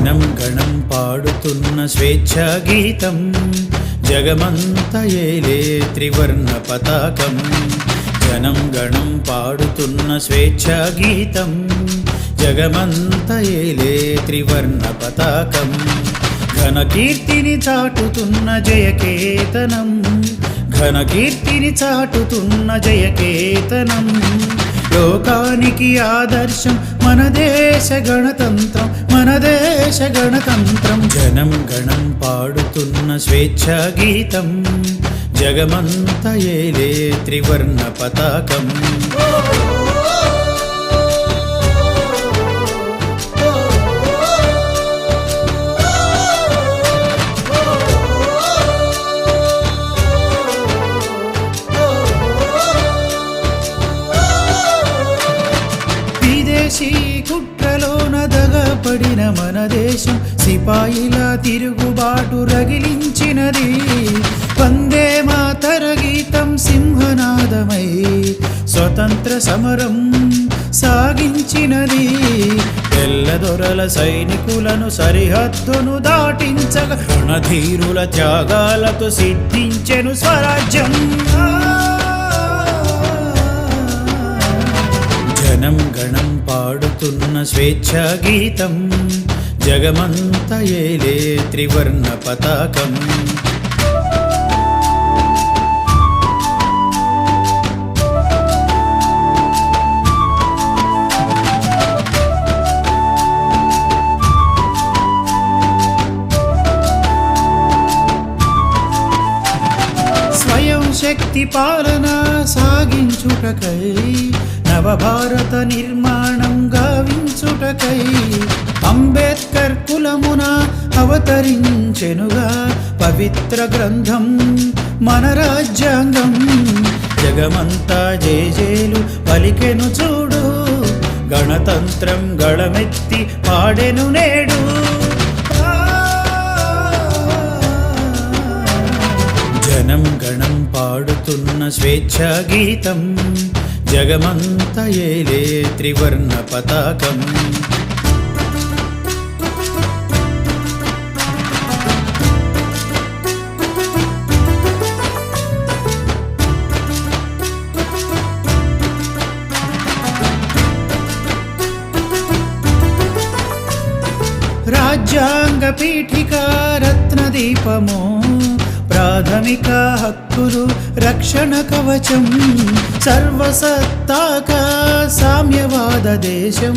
జనం గణం పాడుతున్న స్వేచ్ఛా గీతం, జగమంత ఏలే త్రివర్ణ పతాకం. జనం గణం పాడుతున్న స్వేచ్ఛా గీతం, జగమంత ఏలే త్రివర్ణ పతాకం. ఘన కీర్తిని చాటుతున్న జయకేతనం, ఘన కీర్తిని చాటుతున్న జయకేతనం. లోకానికి ఆదర్శం మన దేశ గణతంత్రం, మన దేశ గణతంత్రం. జనం గణం పాడుతున్న స్వేచ్ఛా గీతం, జగమంత ఏలే త్రివర్ణ పతాకం. విదేశీ కుట్రలోన దగపడిన మన దేశం సిపాయిలా తిరుగుబాటు రగిలించినది. వందే మాతర గీతం సింహనాదమై స్వతంత్ర సమరం సాగించినది. తెల్లదొరల సైనికులను సరిహద్దును దాటించగా రణధీరుల త్యాగాలతో సిద్ధించెను స్వరాజ్యం. జనం గణం పాడుతున్న స్వేచ్ఛా గీతం, జగమంత ఏలే త్రివర్ణ పతాకం. స్వయం శక్తి పాలన సాగించుటకై, నవభారత నిర్మాణం గావించుటకై అంబేద్కర్ కులమున అవతరించెనుగా పవిత్ర గ్రంథం మన రాజ్యాంగం. జగమంతా జేజేలు పలికెను చూడు, గణతంత్రం గళమెత్తి పాడెను నేడు. జనం గణం పాడుతున్న స్వేచ్ఛా గీతం, జగమంత ఏలే త్రివర్ణ పతాకం. రాజ్యాంగ పీఠిక రత్నదీపము, ప్రాథమిక హక్కులు రక్షణ కవచం. సర్వసత్తాక సామ్యవాద దేశం,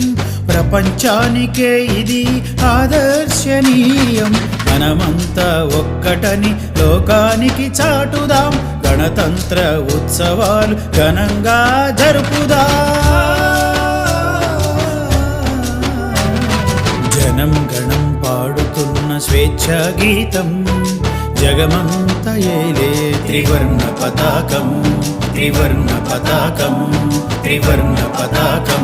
ప్రపంచానికే ఇది ఆదర్శనీయం. మనమంతా ఒక్కటని లోకానికి చాటుదాం, గణతంత్ర ఉత్సవాలు ఘనంగా జరుపుదాం. జనం గణం పాడుతున్న స్వేచ్ఛా గీతం, జగమంత ఏలే త్రివర్ణ పతాకం, త్రివర్ణ పతాకం, త్రివర్ణ పతాకం.